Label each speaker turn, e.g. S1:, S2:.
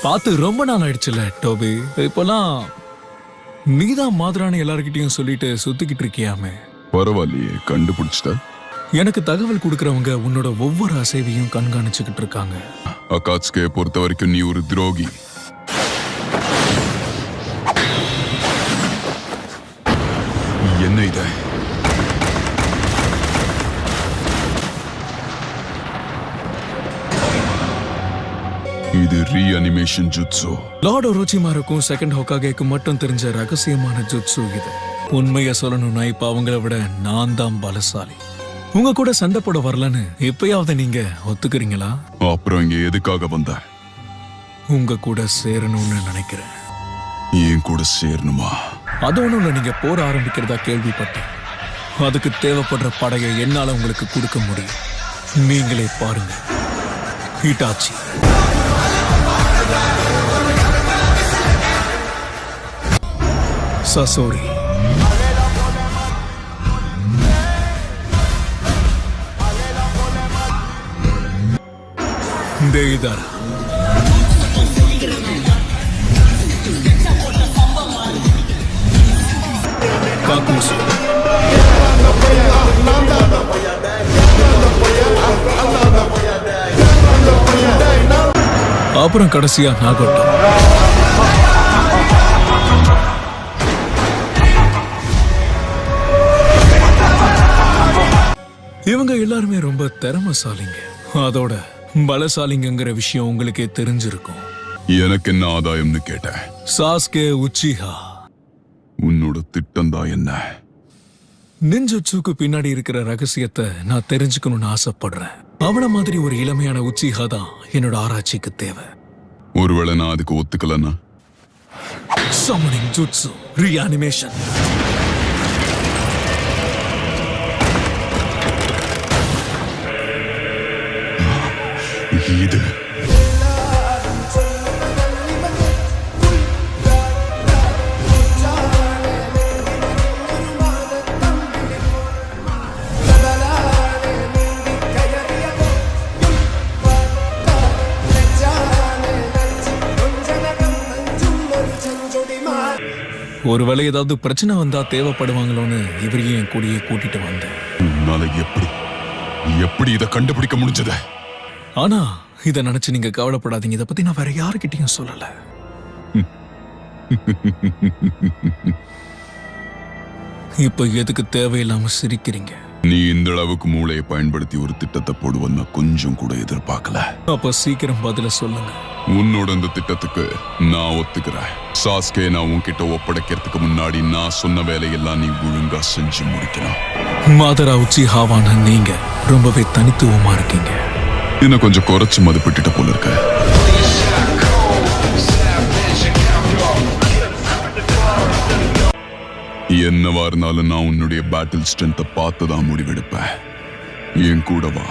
S1: பார்த்து ரொம்ப நாள் ஆயிடுச்சுல டோபி. இப்பெல்லாம் நீதான் மாதிரான எல்லார்கிட்டயும் சொல்லிட்டு சுத்திக்கிட்டு இருக்கியாமே.
S2: பரவாயில்லையே, கண்டுபிடிச்சிட்ட.
S1: எனக்கு தகவல் கொடுக்கறவங்க உன்னோட ஒவ்வொரு அசைவையும் கண்காணிச்சுக்கிட்டு இருக்காங்க.
S2: அகாட்ஸ்கே பொறுத்த வரைக்கும் நீ ஒரு துரோகி. என்ன இது? இது ரீஅனிமேஷன் ஜுட்சு.
S1: லார்ட் ஒரோச்சிமாருக்கும் செகண்ட் ஹோகாகேக்கும் மட்டும் தெரிஞ்ச ரகசியமான ஜுட்சு இது. உண்மைய சொல்லணும்னா இப்ப அவங்கள விட நான் தான் பலசாலி. உங்க கூட சண்டை போட வரலன்னு எப்பயாவது நீங்க ஒத்துக்கிறீங்களா?
S2: அப்புறம் இங்க எதுக்காக வந்த?
S1: உங்க கூட சேரணும்னு நினைக்கிறேன்.
S2: என் கூட சேரணுமா?
S1: அது ஒண்ணும் இல்ல, நீங்க போற ஆரம்பிக்கிறதா கேள்விப்பட்டேன். அதுக்கு தேவைப்படுற படையை என்னால உங்களுக்கு கொடுக்க முடியும். நீங்களே பாருங்க. ஹிட்டாச்சி. சசோரி. தேய்தாரா. காக்கூசு. அப்புறம் கடைசியா நாகோட்டோ. இவங்க எல்லாருமே ரொம்ப திறமைசாலிங்க. அதோட பலசாலிங்கிற விஷயம் உங்களுக்கே தெரிஞ்சிருக்கும்.
S2: எனக்கு என்ன ஆதாயம்னு கேட்டேன்.
S1: சாஸ்கே உச்சிஹா.
S2: உன்னோட திட்டம் தான் என்ன?
S1: நிஞ்சுட்சுக்கு பின்னாடி இருக்கிற ரகசியத்தை நான் தெரிஞ்சுக்கணும்னு ஆசைப்படுறேன். அவன மாதிரி ஒரு இளமையான உச்சிஹா தான் என்னோட ஆராய்ச்சிக்கு தேவை.
S2: ஒருவேளை நான் அதுக்கு ஒத்துக்கலன்னா?
S1: Summoning jutsu reanimation.
S2: இது
S1: ஒருவேளை ஏதாவது பிரச்சனை வந்தா தேவைப்படுவாங்களோன்னு இவரையும் என் கூடயே கூட்டிட்டு வந்தேன்.
S2: உன்னால எப்படி இதை கண்டுபிடிக்க முடிஞ்சது?
S1: ஆனா இத நினைச்சு நீங்க கவலைப்படாதீங்க. இதை பத்தி நான் வேற யாருக்கிட்டையும் சொல்லல. இப்ப எதுக்கு தேவையில்லாம சிரிக்கிறீங்க?
S2: நீ இந்த அளவுக்கு மூளையை பயன்படுத்தி ஒரு திட்டத்தை போடுவன்னு கொஞ்சம் கூட எதிர்பார்க்கல.
S1: அப்ப சீக்கிரம் பதில சொல்லுங்க.
S2: உன்னோட இந்த திட்டத்துக்கு நான் ஒத்துக்கிறேன். சாஸ்கே நான் உன்கிட்ட ஒப்படைக்கிறதுக்கு முன்னாடி நான் சொன்ன வேலையெல்லாம் நீ ஒழுங்கா செஞ்சு முடிக்கணும்.
S1: மாதரா உச்சிஹாவான நீங்க ரொம்பவே தனித்துவமா இருக்கீங்க.
S2: இன்னும் கொஞ்சம் குறைச்சு மதிப்பிட்டுட்ட போல இருக்க. என்னவா இருந்தாலும் நான் உன்னுடைய பேட்டில் ஸ்ட்ரென்த்தை பார்த்துதான் முடிவெடுப்பேன். என் கூட வா.